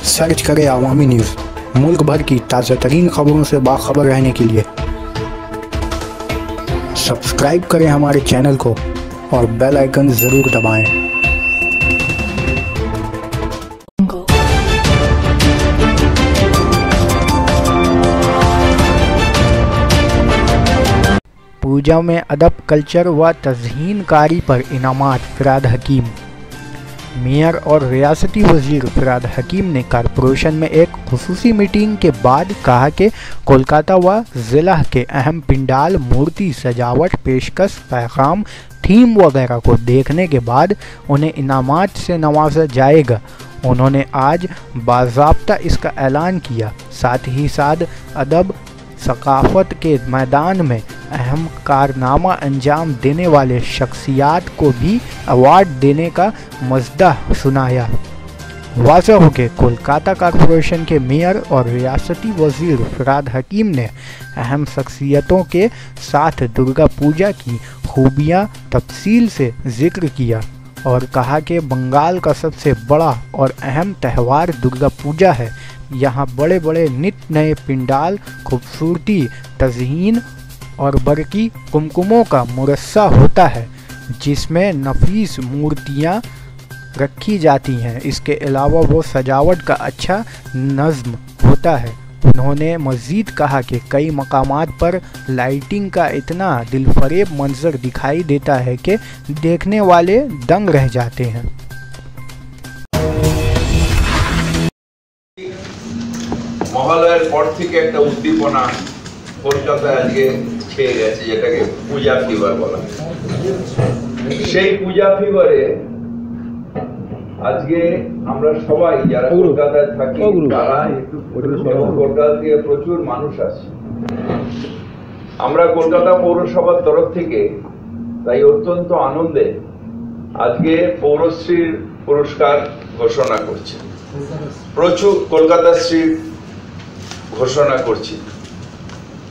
Search करें अवामी news. मुल्क भर की ताज़ा तरीन खबरों से बाखबर रहने के लिए सब्सक्राइब करें हमारे चैनल को और बेल आइकन ज़रूर दबाएं। पूजा में अदब, कल्चर व तज़हीनकारी पर इनामात। फ़िरहाद हकीम। मेयर और रियासती वज़ीर फ़िरहाद हकीम ने कॉरपोरेशन में एक खुसूसी मीटिंग के बाद कहा कि कोलकाता व ज़िला के अहम पिंडाल, मूर्ति, सजावट, पेशकश, पैगाम, थीम वगैरह को देखने के बाद उन्हें इनामात से नवाजा जाएगा। उन्होंने आज बाज़ाब्ता इसका ऐलान किया। साथ ही साथ अदब सकाफ़त के मैदान में अहम कारनामा अंजाम देने वाले शख्सियात को भी अवार्ड देने का मसदा सुनाया। वाज़ह हो कि कोलकाता कॉरपोरेशन के मेयर और रियासती वज़ीर फ़िरहाद हकीम ने अहम शख्सियतों के साथ दुर्गा पूजा की खूबियाँ तफसील से ज़िक्र किया और कहा कि बंगाल का सबसे बड़ा और अहम त्यौहार दुर्गा पूजा है। यहाँ बड़े बड़े नित नए पिंडाल, खूबसूरती, तज़हीन और बरकी कुमकुमों का मुरस्सा होता है, जिसमें नफीस मूर्तियाँ रखी जाती हैं। इसके अलावा वो सजावट का अच्छा नज़्म होता है। उन्होंने मज़ीद कहा कि कई मकामात पर लाइटिंग का इतना दिलफरेब मंजर दिखाई देता है कि देखने वाले दंग रह जाते हैं। মহালয়ের পর থেকে একটা উদ্দীপনা কলকাতায় আজকে ছেয়ে গেছে, যেটাকে পূজা ফিভার বলা হয়। সেই পূজা ফিভারে আজকে আমরা সবাই যারা কলকাতায় থাকি তারা এবং কলকাতা থেকে প্রচুর মানুষ আসছে। আমরা কলকাতা পৌরসভার তরফ থেকে তাই অত্যন্ত আনন্দে আজকে পৌরশ্রীর পুরস্কার ঘোষণা করছি। প্রচুর কলকাতা শ্রী ঘোষণা করছি।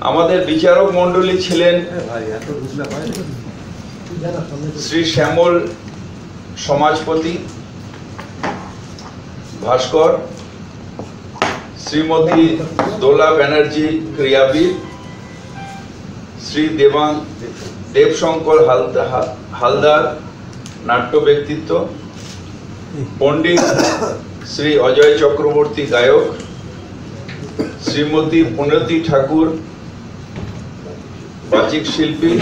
আমাদের বিচারক মণ্ডলী ছিলেন শ্রী শ্যামল সমাজপতি, ভাস্কর, শ্রীমতী দোলা ব্যানার্জি ক্রিয়াবিদ, শ্রী দেবশঙ্কর হালদার নাট্য ব্যক্তিত্ব, পণ্ডিত শ্রী অজয় চক্রবর্তী গায়ক, শ্রীমতী পুনতি ঠাকুর বাচিক শিল্পী,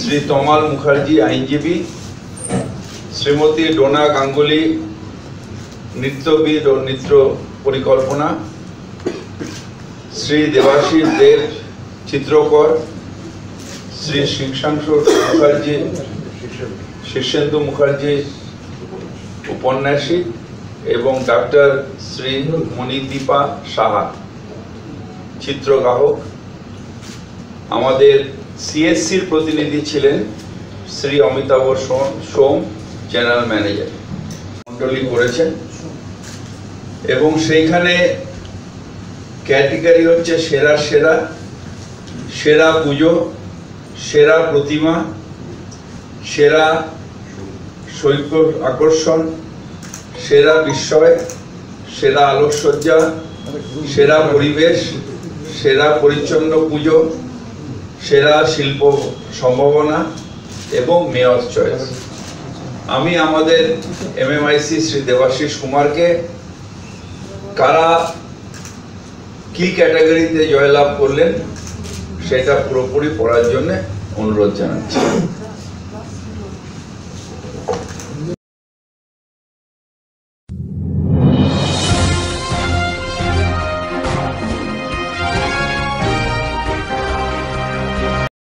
শ্রী তমাল মুখার্জি আইনজীবী, শ্রীমতী ডোনা গাঙ্গুলি নৃত্যবিদ ও নৃত্য পরিকল্পনা, শ্রী দেবাশিস দেব চিত্রকর, শ্রী শীর্ষেন্দু মুখার্জি উপন্যাসিক এবং ডাক্তার শ্রী মণিদীপা সাহা চিত্রগ্রাহক। আমাদের সিএসসির প্রতিনিধি ছিলেন শ্রী অমিতাভ সোম, জেনারেল ম্যানেজার মন্ডলী করেছেন এবং সেইখানে ক্যাটেগরি হচ্ছে সেরা সেরা, সেরা পুজো, সেরা প্রতিমা, সেরা শৈল্প আকর্ষণ, সেরা বিস্ময়, সেরা আলোকসজ্জা, সেরা পরিবেশ, সেরা পরিচ্ছন্ন পুজো, সেরা শিল্প সম্ভাবনা এবং মেয়র চয়েস। আমি আমাদের এমএমআইসি শ্রী দেবাশিস কুমারকে কারা কি ক্যাটাগরিতে জয়লাভ করলেন সেটা পুরোপুরি পড়ার জন্য অনুরোধ জানাচ্ছি।